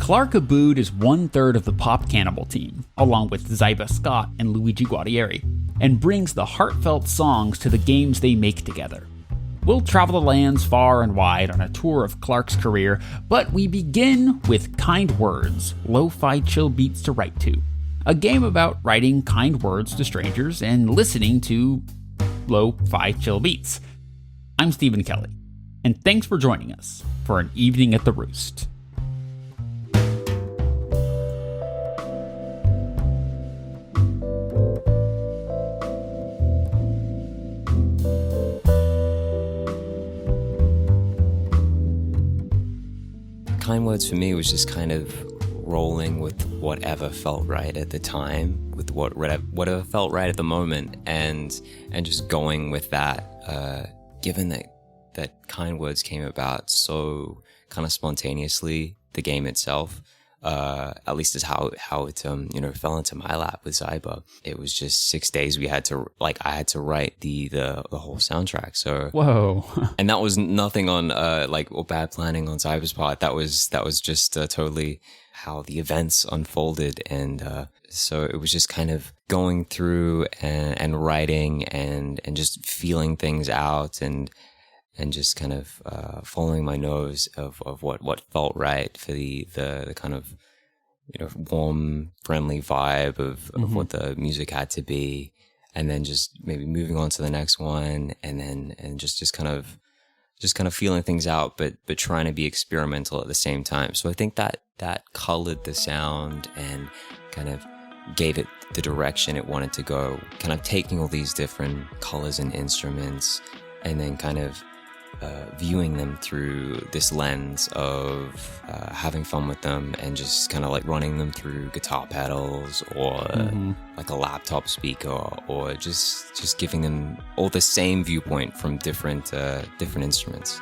Clark Aboud is 1/3 of the Pop Cannibal team, along with Zyba Scott and Luigi Guadagnari, and brings the heartfelt songs to the games they make together. We'll travel the lands far and wide on a tour of Clark's career, but we begin with Kind Words, lo-fi chill beats to write to. A game about writing kind words to strangers and listening to lo-fi chill beats. I'm Stephen Kelly, and thanks for joining us for an evening at the Roost. Kind Words for me was just kind of rolling with whatever felt right at the time, with whatever felt right at the moment, and just going with that. Given that Kind Words came about so kind of spontaneously, the game itself, at least is how it fell into my lap with Zyba. It was just 6 days I had to write the whole soundtrack. So whoa. And that was nothing on or bad planning on Zyba's part. That was just totally how the events unfolded, and so it was just kind of going through and writing and just feeling things out and just kind of following my nose of what felt right for the kind of warm, friendly vibe of what the music had to be, and then just maybe moving on to the next one, and just kind of feeling things out, but trying to be experimental at the same time. So I think that colored the sound and kind of gave it the direction it wanted to go, kind of taking all these different colors and instruments and then kind of viewing them through this lens of having fun with them, and just kind of like running them through guitar pedals or like a laptop speaker, or just giving them all the same viewpoint from different instruments.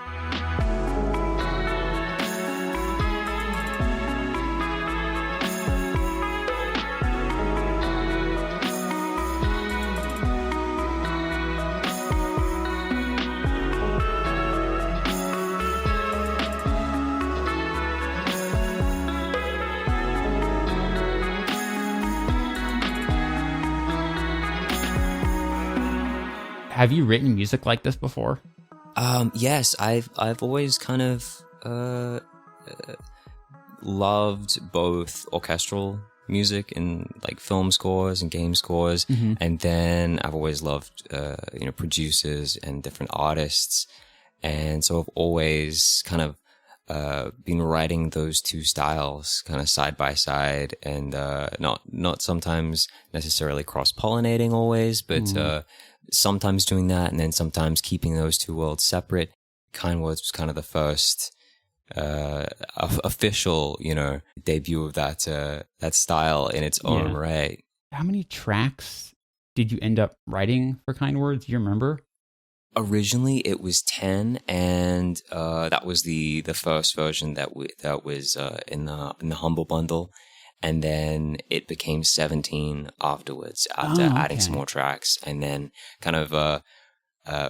Have you written music like this before? Yes, I've always kind of loved both orchestral music and like film scores and game scores, and then I've always loved producers and different artists, and so I've always kind of been writing those two styles kind of side by side, and not sometimes necessarily cross-pollinating always, but sometimes doing that, and then sometimes keeping those two worlds separate. Kind Words was kind of the first official, debut of that style in its own right. How many tracks did you end up writing for Kind Words? Do you remember? Originally, it was 10, and that was the first version that was in the Humble Bundle. And then it became 17 afterwards, after adding some more tracks, and then kind of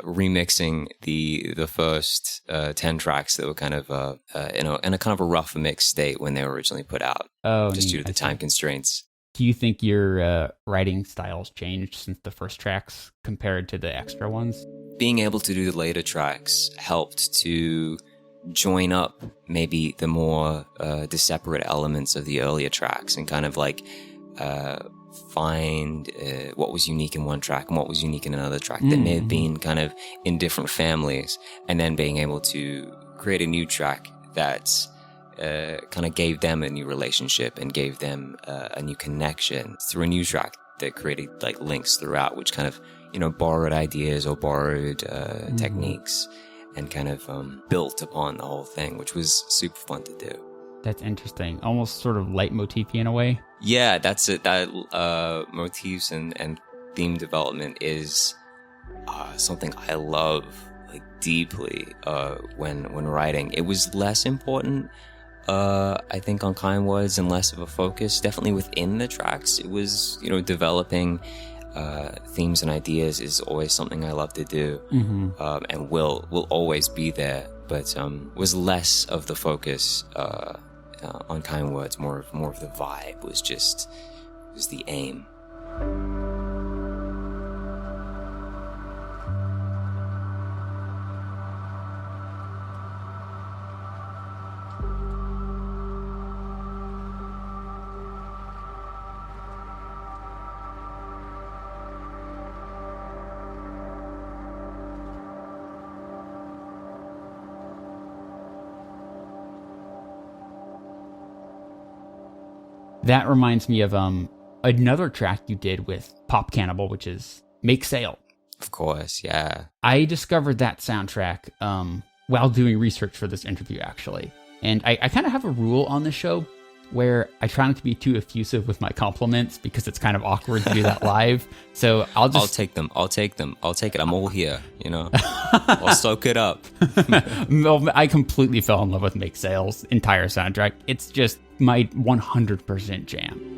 remixing the first 10 tracks that were kind of in a kind of a rough mix state when they were originally put out, just due to the time constraints. Do you think your writing styles changed since the first tracks compared to the extra ones? Being able to do the later tracks helped to join up maybe the more the separate elements of the earlier tracks, and kind of like find what was unique in one track and what was unique in another track that may have been kind of in different families, and then being able to create a new track that kind of gave them a new relationship and gave them a new connection through a new track that created like links throughout, which kind of borrowed ideas or borrowed techniques, and kind of built upon the whole thing, which was super fun to do. That's interesting. Almost sort of leitmotif-y in a way. Yeah, that's it. That motifs and theme development is something I love like deeply when writing. It was less important, I think, on Kind Words, and less of a focus. Definitely within the tracks, it was developing themes and ideas is always something I love to do, and will always be there, but was less of the focus Unkind Words, more of the vibe was the aim. That reminds me of another track you did with Pop Cannibal, which is Make Sail. Of course, yeah. I discovered that soundtrack while doing research for this interview, actually. And I kind of have a rule on this show where I try not to be too effusive with my compliments because it's kind of awkward to do that live. So I'll take them. I'll take it. I'm all here, you know. I'll soak it up. I completely fell in love with Make Sail's entire soundtrack. It's just my 100% jam.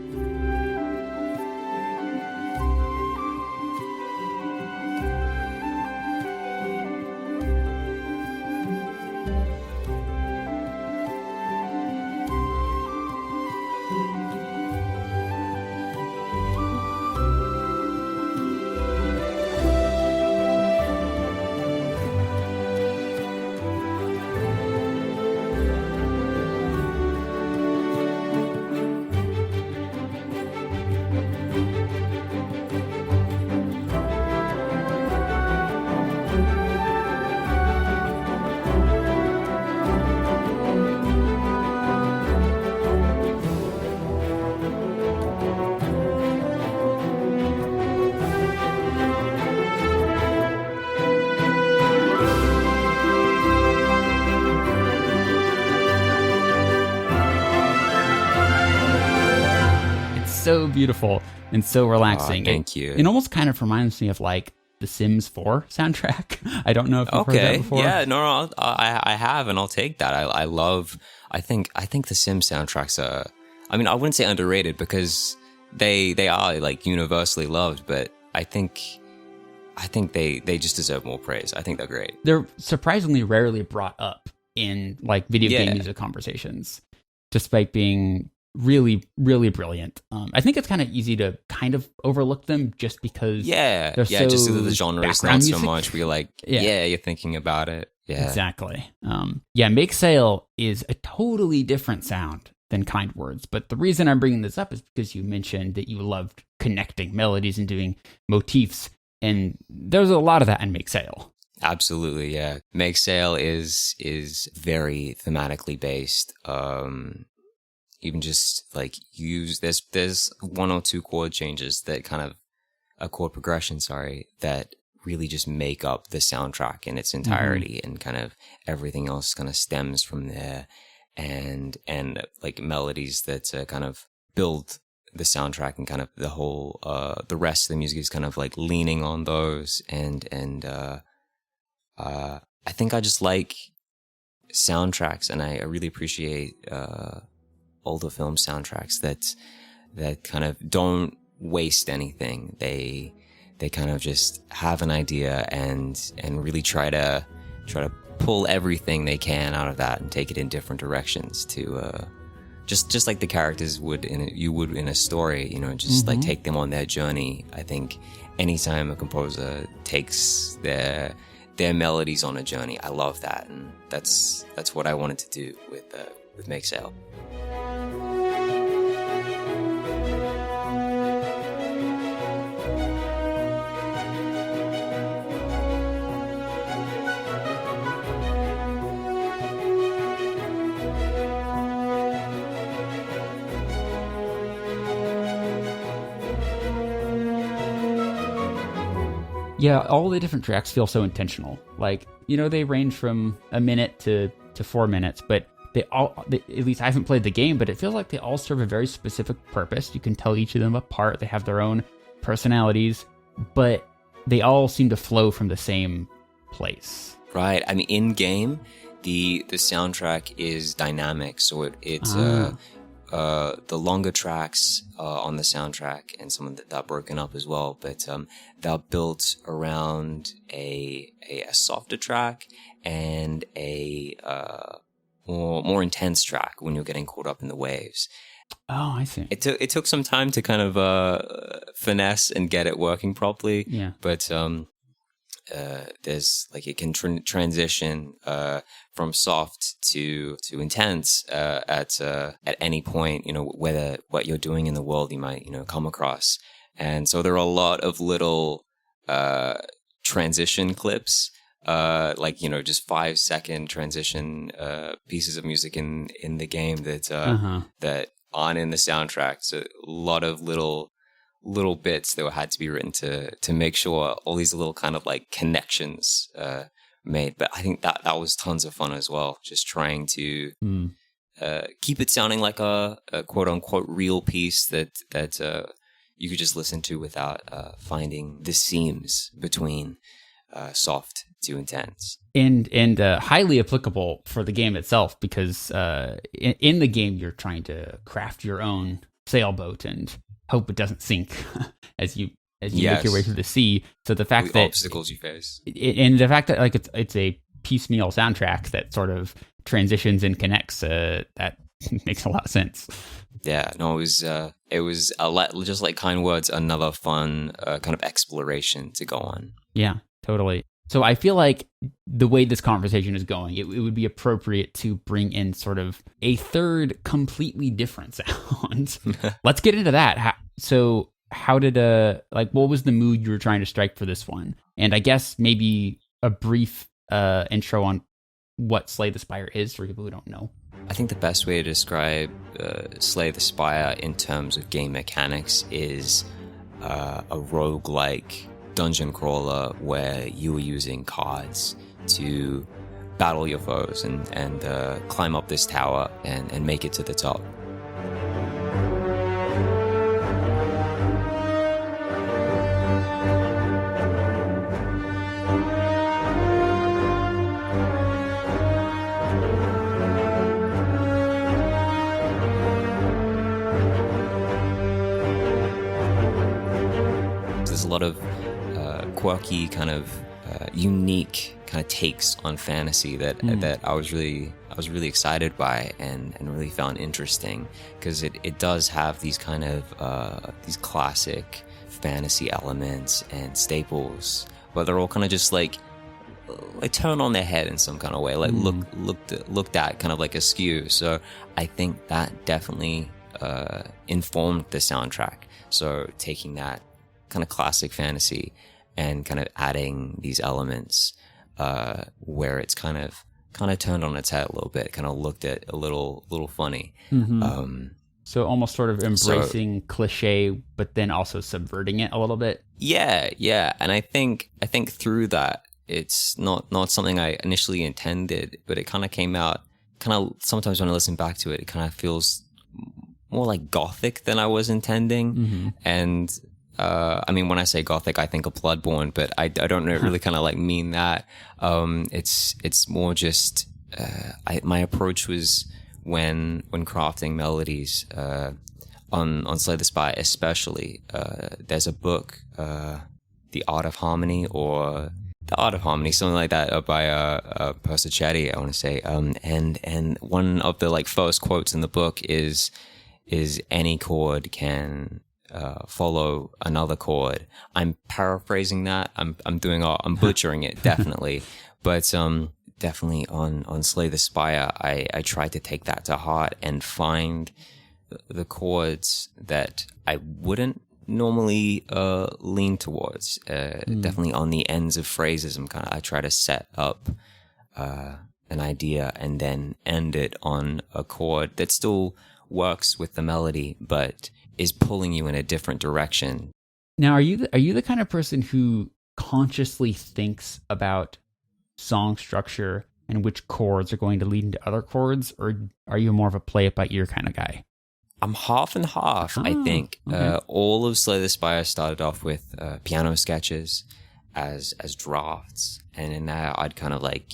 So beautiful and so relaxing. Thank you. It almost kind of reminds me of like the Sims 4 soundtrack. I don't know if you've heard that before. Yeah, no, I have, and I'll take that. I think the Sims soundtracks are, I mean, I wouldn't say underrated because they are like universally loved, but I think they just deserve more praise. I think they're great. They're surprisingly rarely brought up in like video game music conversations, despite being really, really brilliant. I think it's kind of easy to kind of overlook them just because they're so just the genre is not so much. We're like, you're thinking about it. Yeah, exactly. Make Sail is a totally different sound than Kind Words, but the reason I'm bringing this up is because you mentioned that you loved connecting melodies and doing motifs, and there's a lot of that in Make Sail. Absolutely, yeah. Make Sail is very thematically based. Even just like there's one or two chord changes that kind of a chord progression, that really just make up the soundtrack in its entirety, and kind of everything else kind of stems from there, and like melodies that kind of build the soundtrack, and kind of the whole the rest of the music is kind of like leaning on those, and I think I just like soundtracks, and I really appreciate older film soundtracks that kind of don't waste anything. They kind of just have an idea and really try to pull everything they can out of that and take it in different directions to just like the characters would in a story, you know, just like take them on their journey. I think anytime a composer takes their melodies on a journey, I love that, and that's what I wanted to do with Make Sail. Yeah, all the different tracks feel so intentional. Like, you know, they range from a minute to 4 minutes, but they at least I haven't played the game, but it feels like they all serve a very specific purpose. You can tell each of them apart. They have their own personalities, but they all seem to flow from the same place. Right. I mean, in game, the soundtrack is dynamic, so it's the longer tracks on the soundtrack, and some of that are broken up as well, but they're built around a softer track and a more intense track when you're getting caught up in the waves. Oh, I see. It took some time to kind of finesse and get it working properly. Yeah. But there's like it can transition from soft to intense at any point, whether what you're doing in the world you might come across. And so there are a lot of little transition clips, like just 5-second transition pieces of music in the game that aren't in the soundtrack. So a lot of little bits that had to be written to make sure all these little kind of like connections made. But I think that was tons of fun as well, just trying to keep it sounding like a quote unquote real piece that you could just listen to without finding the seams between soft to intense. And highly applicable for the game itself, because in the game you're trying to craft your own sailboat and hope it doesn't sink as you make your way through the sea. So the fact that obstacles you face, and the fact that like it's a piecemeal soundtrack that sort of transitions and connects, that makes a lot of sense. Yeah, no, it was a lot, just like Kind Words, another fun kind of exploration to go on. Yeah, totally. So I feel like the way this conversation is going, it would be appropriate to bring in sort of a third completely different sound. Let's get into that. How did what was the mood you were trying to strike for this one? And I guess maybe a brief intro on what Slay the Spire is for people who don't know. I think the best way to describe Slay the Spire in terms of game mechanics is a roguelike dungeon crawler where you were using cards to battle your foes and climb up this tower and make it to the top. There's a lot of quirky kind of unique kind of takes on fantasy that I was really excited by and really found interesting, because it does have these kind of these classic fantasy elements and staples, but they're all kind of just like turn on their head in some kind of way, like looked at kind of like askew. So I think that definitely informed the soundtrack. So taking that kind of classic fantasy and kind of adding these elements where it's kind of turned on its head a little bit, kind of looked at a little funny. So almost sort of embracing cliche, but then also subverting it a little bit. Yeah. And I think through that, it's not something I initially intended, but it kind of came out. Kind of sometimes when I listen back to it, it kind of feels more like gothic than I was intending. And I mean, when I say gothic, I think of Bloodborne, but I don't really kind of like mean that. It's more just my approach was when crafting melodies on Slay the Spire, especially. There's a book, The Art of Harmony, or The Art of Harmony, something like that, by Persichetti, I want to say. And one of the like first quotes in the book is any chord can follow another chord. I'm paraphrasing that. I'm butchering it, definitely. But definitely on Slay the Spire, I tried to take that to heart and find the chords that I wouldn't normally lean towards. Definitely on the ends of phrases. I try to set up an idea and then end it on a chord that still works with the melody, but is pulling you in a different direction. Now, are you the kind of person who consciously thinks about song structure and which chords are going to lead into other chords, or are you more of a play it by ear kind of guy? I'm half and half, I think. Okay. All of Slay the Spire started off with piano sketches as drafts, and in that I'd kind of like,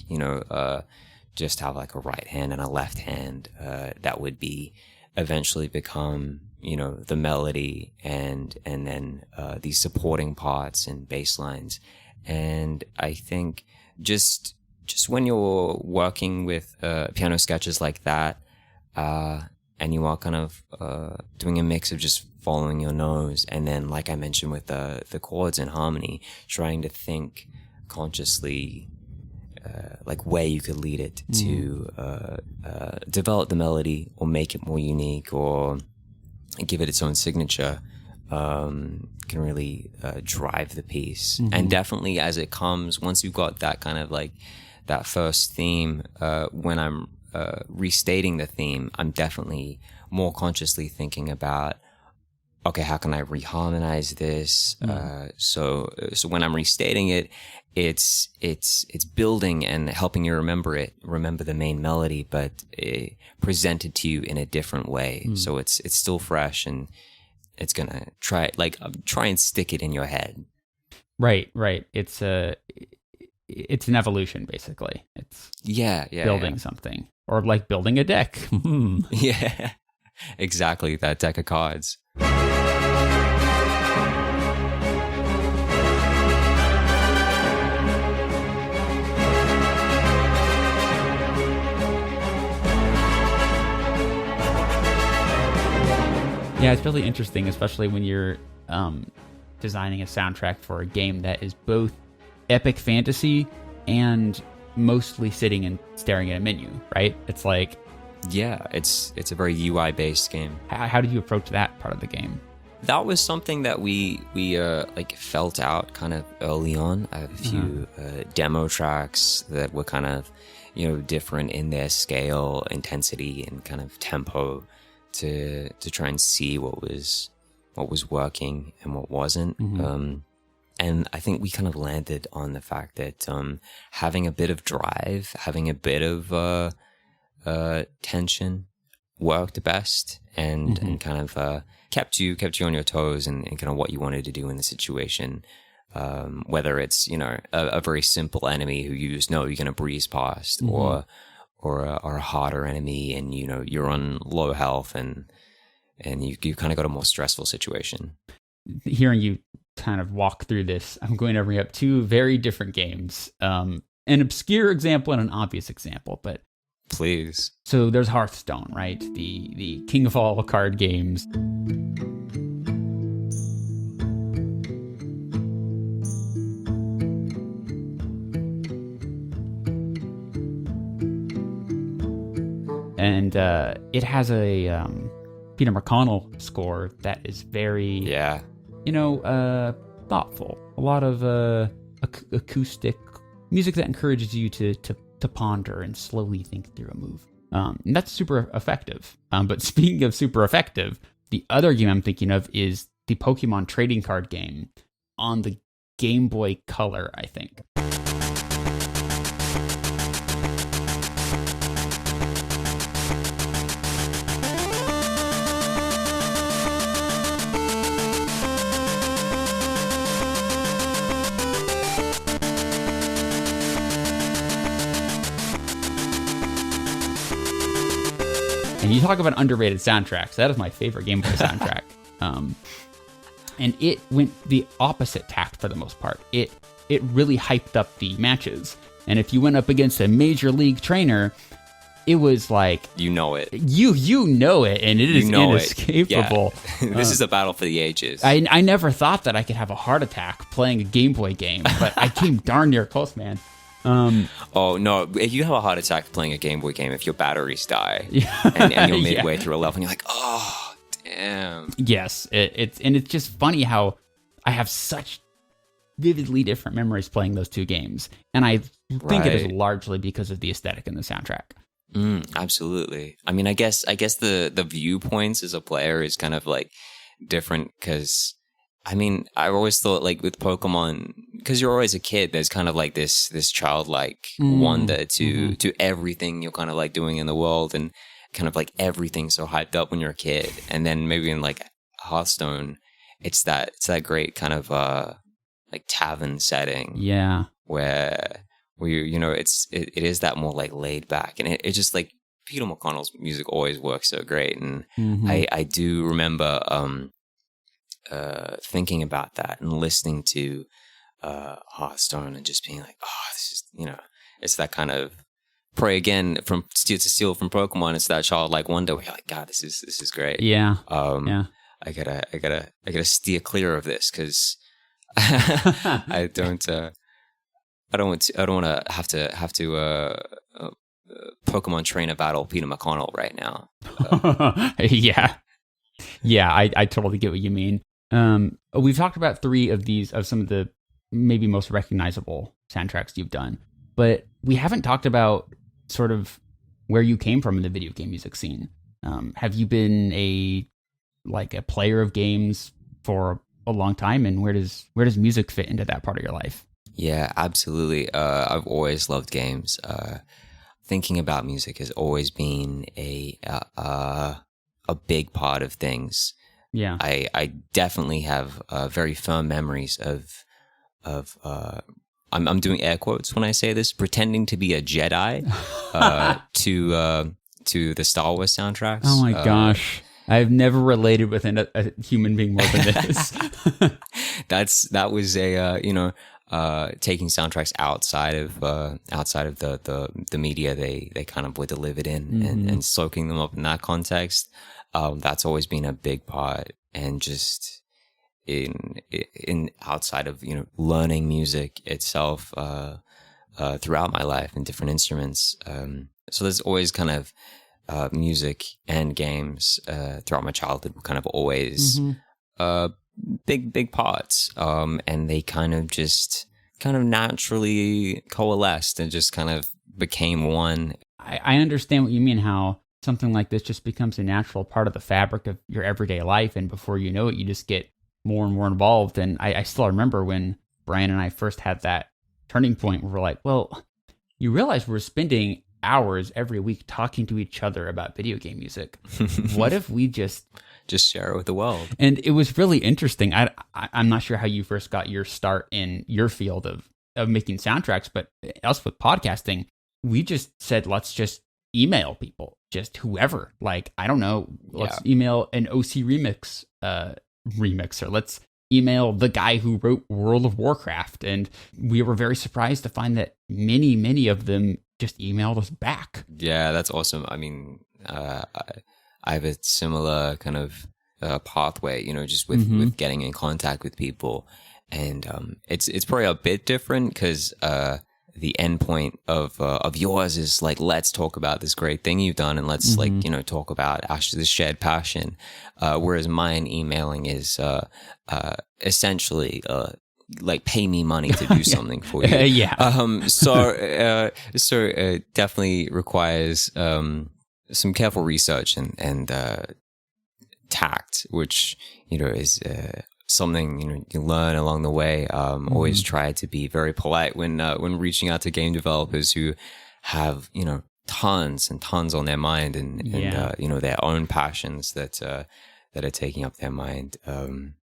just have like a right hand and a left hand that would be eventually become, the melody and then these supporting parts and bass lines. And I think just just when you're working with piano sketches like that, and you are kind of doing a mix of just following your nose, and then, like I mentioned with the chords and harmony, trying to think consciously, like where you could lead it to develop the melody or make it more unique or give it its own signature, can really drive the piece. And definitely as it comes, once you've got that kind of like that first theme, when I'm restating the theme, I'm definitely more consciously thinking about, okay, how can I reharmonize this? So when I'm restating it, it's building and helping you remember the main melody, but presented to you in a different way. So it's still fresh, and it's gonna try and stick it in your head. Right. It's an evolution, basically. It's building something, or like building a deck. Yeah, exactly. That deck of cards. Yeah, it's really interesting, especially when you're designing a soundtrack for a game that is both epic fantasy and mostly sitting and staring at a menu, right? It's like... Yeah, it's a very UI-based game. How did you approach that part of the game? That was something that we like felt out kind of early on. I have a few demo tracks that were kind of, different in their scale, intensity, and kind of tempo, to try and see what was working and what wasn't. And I think we kind of landed on the fact that having a bit of drive, having a bit of tension worked best, and kind of kept you on your toes, and kind of what you wanted to do in the situation. Whether it's a very simple enemy who you just know you're going to breeze past, or a harder enemy, and you're on low health, and you kind of got a more stressful situation. Hearing you kind of walk through this, I'm going to bring up two very different games, an obscure example and an obvious example, but please. So there's Hearthstone, right? The king of all card games. And it has a Peter McConnell score that is very, thoughtful. A lot of acoustic music that encourages you to ponder and slowly think through a move. And that's super effective. But speaking of super effective, the other game I'm thinking of is the Pokemon trading card game on the Game Boy Color, I think. And you talk about underrated soundtracks. That is my favorite Game Boy soundtrack. And it went the opposite tact for the most part. It really hyped up the matches. And if you went up against a major league trainer, it was like... You know it. You know it, and it is inescapable. Yeah. This is a battle for the ages. I never thought that I could have a heart attack playing a Game Boy game, but I came darn near close, man. Oh no! If you have a heart attack playing a Game Boy game, if your batteries die and you're midway through a level, and you're like, "Oh, damn!" Yes, it's just funny how I have such vividly different memories playing those two games, and I think it is largely because of the aesthetic and the soundtrack. Absolutely. I mean, I guess the viewpoints as a player is kind of like different, because I mean, I always thought like with Pokemon, because you're always a kid, there's kind of like this childlike wonder to everything you're kind of like doing in the world, and kind of like everything's so hyped up when you're a kid. And then maybe in like Hearthstone, it's that great kind of like tavern setting, where it is that more like laid back, and it just like Peter McConnell's music always works so great. And I do remember thinking about that and listening to Hearthstone and just being like, oh, this is, it's that kind of pray again from steal from Pokemon. It's that childlike wonder where you're like, God, this is great. Yeah. I gotta steer clear of this because I don't want to have to Pokemon trainer battle Peter McConnell right now. Yeah, I totally get what you mean. We've talked about 3 of some of the maybe most recognizable soundtracks you've done, but we haven't talked about sort of where you came from in the video game music scene. Have you been a player of games for a long time, and where does music fit into that part of your life? Yeah, absolutely. I've always loved games. Thinking about music has always been a big part of things. Yeah, I definitely have very firm memories of I'm doing air quotes when I say this, pretending to be a Jedi to the Star Wars soundtracks. Oh my gosh. I've never related with a human being more than this. That was taking soundtracks outside of the media they kind of were delivered in, and soaking them up in that context. That's always been a big part, and just in outside of learning music itself throughout my life and different instruments. So there's always kind of music and games throughout my childhood were kind of always big parts, and they kind of naturally coalesced and just kind of became one. I understand what you mean, how something like this just becomes a natural part of the fabric of your everyday life, and before you know it, you just get more and more involved. And I still remember when Brian and I first had that turning point where we're like, well, you realize we're spending hours every week talking to each other about video game music. What if we just share it with the world? And it was really interesting. I'm not sure how you first got your start in your field of making soundtracks, but us with podcasting, we just said, let's just email people, just whoever. Like, I don't know, let's email an OC remixer. Let's email the guy who wrote World of Warcraft. And we were very surprised to find that many of them just emailed us back. Yeah, that's awesome. I mean, I have a similar kind of pathway, just with getting in contact with people. And it's probably a bit different because the end point of yours is like, let's talk about this great thing you've done, and let's talk about actually the shared passion. Whereas mine emailing is essentially like, pay me money to do something for you. So definitely requires some careful research and tact, which is something you learn along the way. Always try to be very polite when reaching out to game developers who have tons and tons on their mind, and their own passions that are taking up their mind. I'm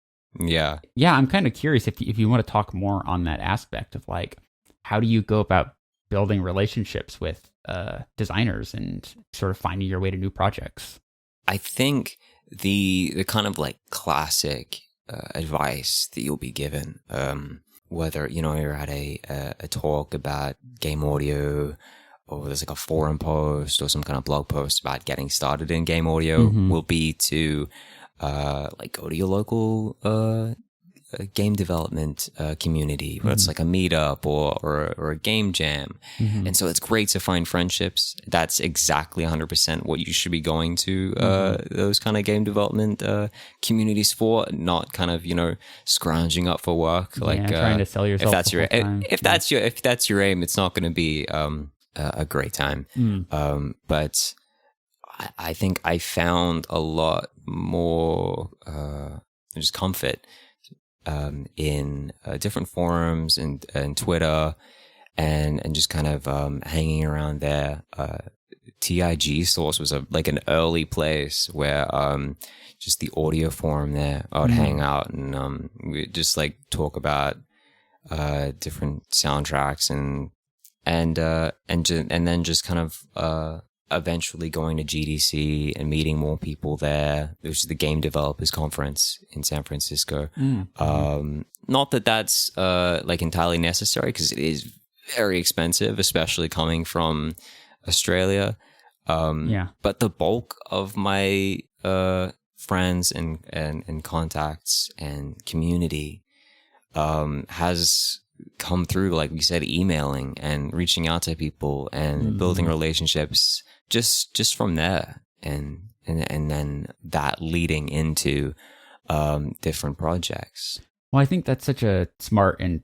kind of curious if you want to talk more on that aspect of, like, how do you go about building relationships with designers and sort of finding your way to new projects? I think the kind of like classic advice that you'll be given, whether you're at a talk about game audio, or there's like a forum post or some kind of blog post about getting started in game audio, will be to go to your local game development community, where it's like a meetup or a game jam. And so it's great to find friendships. That's exactly 100% what you should be going to those kind of game development communities for, not kind of scrounging up for work, like trying to sell yourself. If that's your aim, it's not going to be a great time. But I think I found a lot more just comfort in different forums and Twitter and just kind of hanging around there. TIG Source was like an early place where just the audio forum there, I would hang out and we just like talk about different soundtracks and then just kind of eventually going to GDC and meeting more people there, which is the Game Developers Conference in San Francisco. Not that that's like entirely necessary, because it is very expensive, especially coming from Australia. But the bulk of my friends and contacts and community has come through, like we said, emailing and reaching out to people and building relationships just from there, and then that leading into different projects. Well, I think that's such a smart and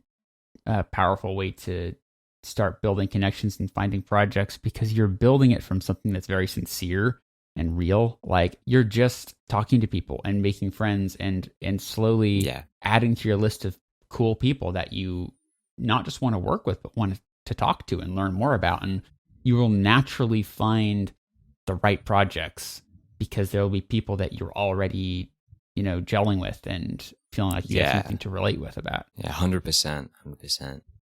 powerful way to start building connections and finding projects, because you're building it from something that's very sincere and real. Like, you're just talking to people and making friends and slowly adding to your list of cool people that you not just want to work with, but want to talk to and learn more about. And you will naturally find the right projects because there will be people that you're already, gelling with and feeling like you have something to relate with about. Yeah, 100%.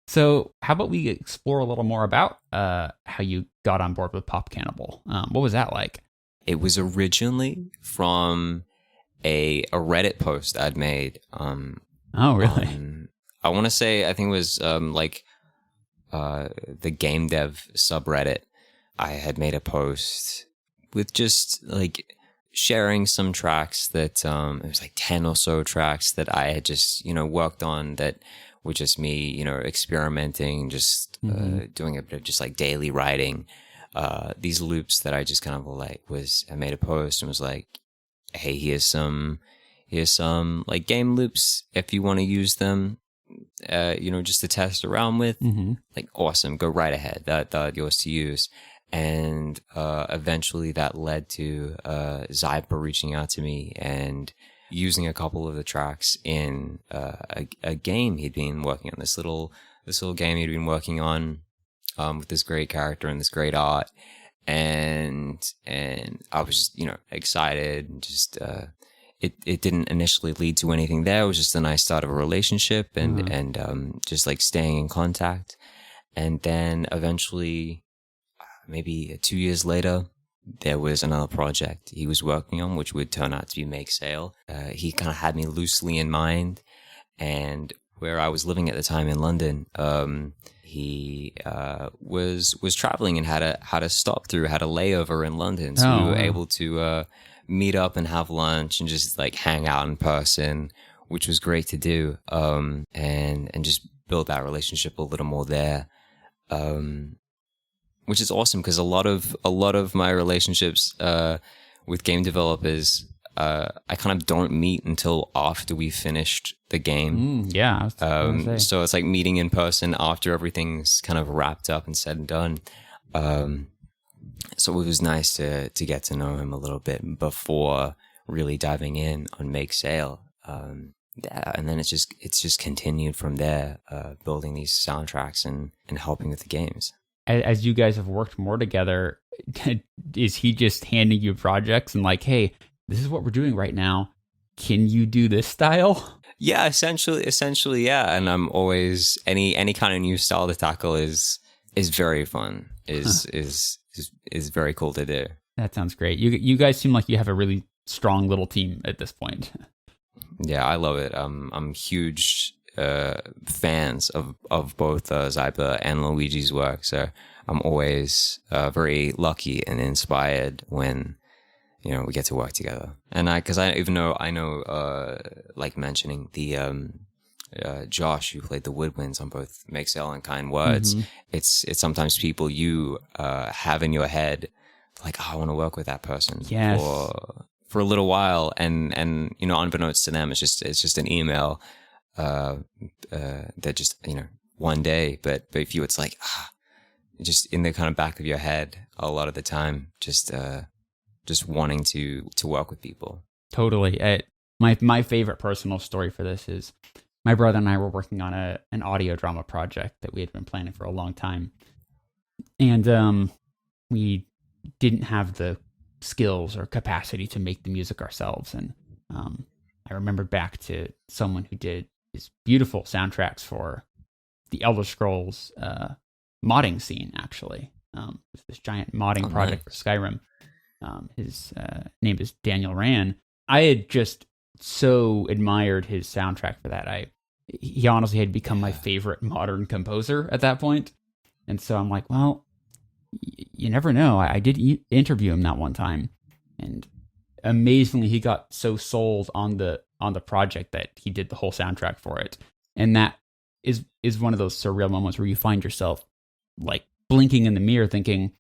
So how about we explore a little more about how you got on board with Pop Cannibal? What was that like? It was originally from a Reddit post I'd made. Oh, really? I want to say, I think it was the game dev subreddit. I had made a post with just like sharing some tracks that it was like 10 or so tracks that I had just worked on, that were just me experimenting, just doing a bit of just like daily writing, these loops that I just kind of like I made a post and was like, hey, here's some like game loops if you want to use them, just to test around with. Like, awesome, go right ahead, that yours to use. And eventually that led to Zyba reaching out to me and using a couple of the tracks in a game he'd been working on, this little game he'd been working on with this great character and this great art. And I was just, excited, and just it didn't initially lead to anything there. It was just a nice start of a relationship and just like staying in contact. And then eventually, maybe 2 years later, there was another project he was working on, which would turn out to be Make Sale. He kind of had me loosely in mind, and where I was living at the time in London, he was traveling and had a stop through, had a layover in London, so we were able to meet up and have lunch and just like hang out in person, which was great to do, and just build that relationship a little more there. Which is awesome, because a lot of my relationships with game developers, I kind of don't meet until after we finished the game. I was gonna say. So it's like meeting in person after everything's kind of wrapped up and said and done. So it was nice to get to know him a little bit before really diving in on Make Sale. And then it's just continued from there, building these soundtracks and helping with the games. As you guys have worked more together, is he just handing you projects and like, hey, this is what we're doing right now, can you do this style? Yeah, essentially, yeah. And I'm always any kind of new style to tackle is very fun. Is very cool to do. That sounds great. You guys seem like you have a really strong little team at this point. Yeah, I love it. I'm huge fans of both Zyba and Luigi's work, so I'm always very lucky and inspired when we get to work together. And because I know like mentioning the Josh, who played the woodwinds on both Make Sale and Kind Words, it's sometimes people you have in your head like, oh, I want to work with that person for a little while, and unbeknownst to them, it's just an email that just one day, but if you, it's like just in the kind of back of your head a lot of the time, just wanting to work with people. Totally. My favorite personal story for this is my brother and I were working on an audio drama project that we had been planning for a long time, and we didn't have the skills or capacity to make the music ourselves. And I remembered back to someone who did these beautiful soundtracks for the Elder Scrolls modding scene, actually. This giant modding project for Skyrim. His name is Daniel Rand. I had just so admired his soundtrack for that. He honestly had become my favorite modern composer at that point. And so I'm like, well, you never know. I did interview him that one time, and amazingly, he got so sold on the project that he did the whole soundtrack for it. And that is one of those surreal moments where you find yourself like blinking in the mirror thinking,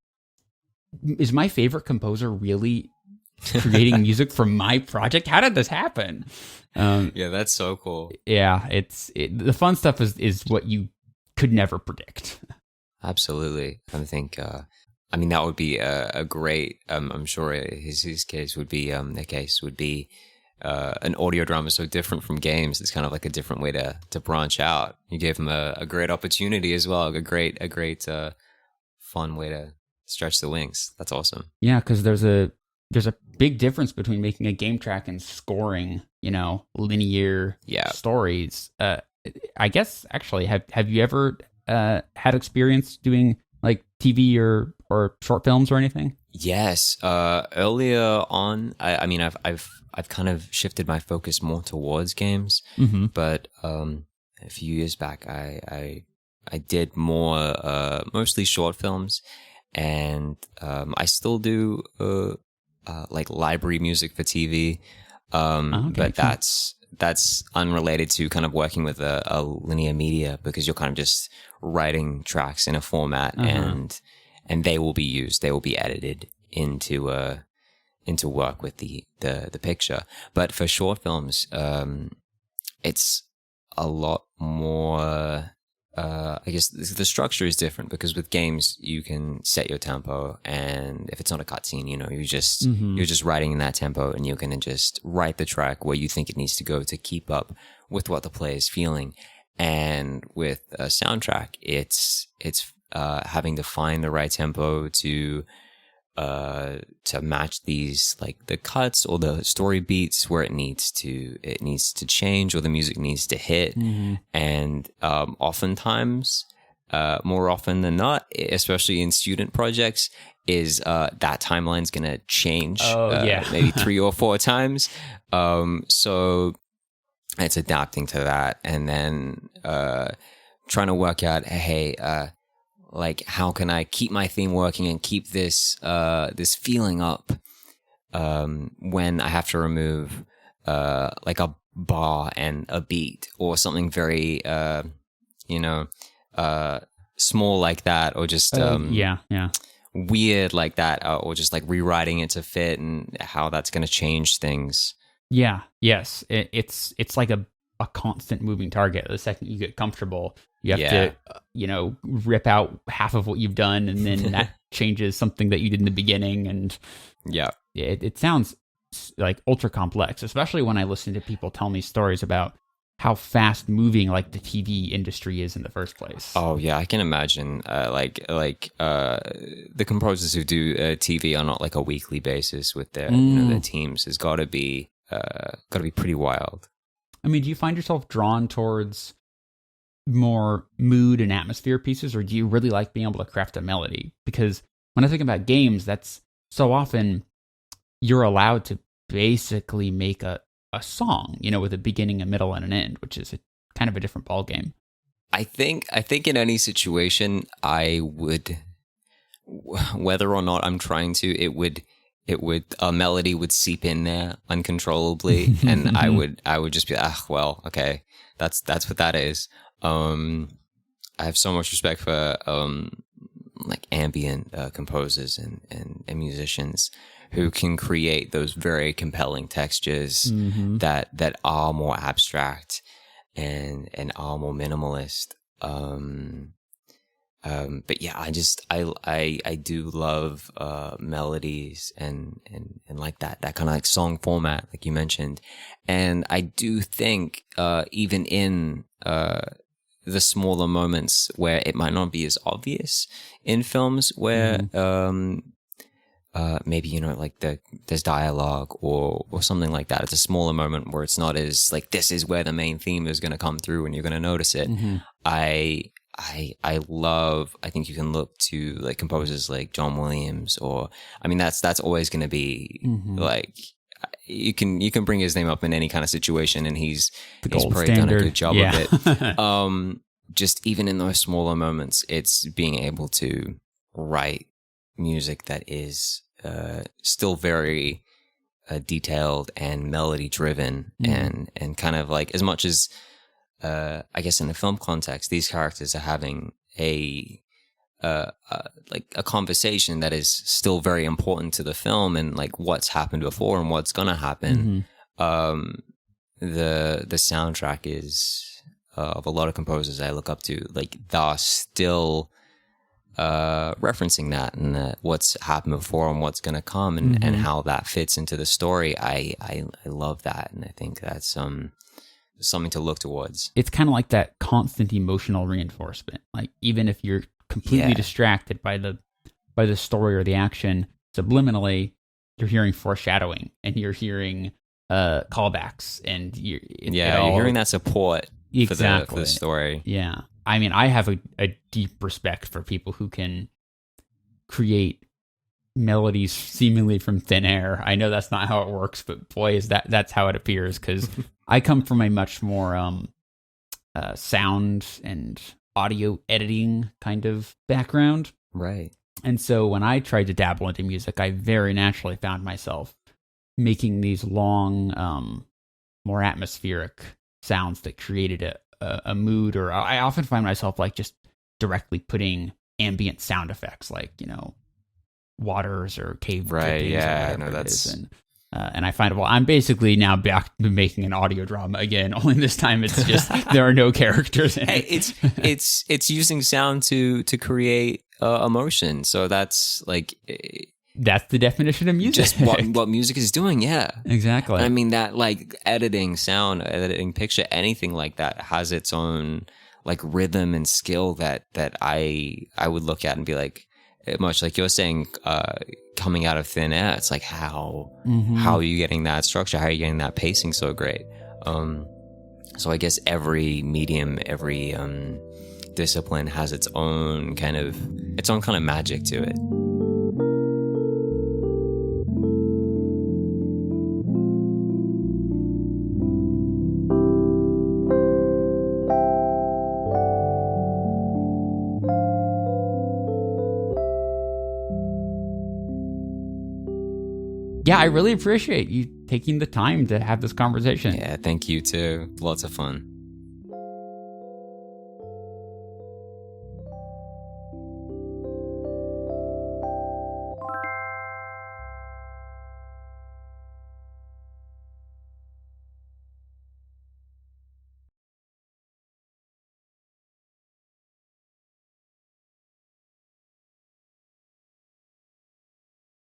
is my favorite composer really creating music for my project? How did this happen? Yeah, that's so cool. Yeah, the fun stuff is what you could never predict. Absolutely. I think, I mean, that would be a great, I'm sure his case would be, their case would be an audio drama so different from games. It's kind of like a different way to branch out. You gave him a great opportunity as well, a great fun way to stretch the wings. That's awesome. Yeah, because there's a big difference between making a game track and scoring, linear stories. I guess, actually, have you ever had experience doing like TV or short films or anything? Yes. Earlier on, I mean, I've kind of shifted my focus more towards games, but a few years back, I did more mostly short films, and I still do like library music for TV, but that's unrelated to kind of working with a linear media, because you're kind of just writing tracks in a format, and they will be edited into work with the picture. But for short films, it's a lot more. I guess the structure is different, because with games you can set your tempo, and if it's not a cutscene, you're just writing in that tempo, and you're gonna just write the track where you think it needs to go to keep up with what the player is feeling. And with a soundtrack, it's having to find the right tempo to match these, like the cuts or the story beats where it needs to change, or the music needs to hit. And oftentimes, more often than not, especially in student projects, is that timeline's gonna change maybe 3 or 4 times. So it's adapting to that, and then trying to work out, hey, like, how can I keep my theme working and keep this feeling up when I have to remove like a bar and a beat, or something very small like that, or just weird like that, or just like rewriting it to fit, and how that's going to change things. Yes. It's like a constant moving target. The second you get comfortable, you have to, rip out half of what you've done, and then that changes something that you did in the beginning. And it sounds like ultra complex, especially when I listen to people tell me stories about how fast moving like the TV industry is in the first place. Oh yeah, I can imagine. The composers who do TV on like a weekly basis with their their teams has got to be pretty wild. I mean, do you find yourself drawn towards more mood and atmosphere pieces, or do you really like being able to craft a melody? Because when I think about games, that's so often you're allowed to basically make a song, with a beginning, a middle, and an end, which is kind of a different ball game. I think in any situation, I would, whether or not I'm trying to, it would a melody would seep in there uncontrollably, and I would just be, well, okay, that's what that is. I have so much respect for like ambient composers and musicians who can create those very compelling textures that are more abstract and are more minimalist. But yeah, I do love melodies and like that kind of like song format, like you mentioned. And I do think even in the smaller moments where it might not be as obvious in films, where maybe like there's dialogue or something like that. It's a smaller moment where it's not as like, this is where the main theme is going to come through and you're going to notice it. I think you can look to like composers like John Williams, or I mean that's always going to be like, you can bring his name up in any kind of situation, and he's probably done a good job of it. just even in those smaller moments, it's being able to write music that is still very detailed and melody driven, and kind of like, as much as I guess in the film context, these characters are having like a conversation that is still very important to the film, and like what's happened before and what's gonna happen. The soundtrack is of a lot of composers I look up to, like they're still referencing that, and what's happened before and what's gonna come, and how that fits into the story. I love that, and I think that's something to look towards. It's kind of like that constant emotional reinforcement. Like even if you're completely distracted by the story or the action, subliminally you're hearing foreshadowing, and you're hearing callbacks, and you're hearing that support exactly for the story. Yeah, I mean, I have a deep respect for people who can create melodies seemingly from thin air. I know that's not how it works, but boy, that's how it appears, because I come from a much more sound and audio editing kind of background. Right. And so when I tried to dabble into music, I very naturally found myself making these long, more atmospheric sounds that created a mood, or I often find myself like just directly putting ambient sound effects, like, waters or cave drippings, yeah, or no, that's and I find, well, I'm basically now back to making an audio drama again, only this time it's just there are no characters in it. It's using sound to create emotion, so that's like that's the definition of music. Just what music is doing. Yeah, exactly. I mean, that like editing sound, editing picture, anything like that has its own like rhythm and skill that I would look at and be like, much like you're saying, coming out of thin air. It's like, how are you getting that structure? How are you getting that pacing so great? So I guess every medium, every discipline has its own kind of magic to it. Yeah, I really appreciate you taking the time to have this conversation. Yeah, thank you too. Lots of fun.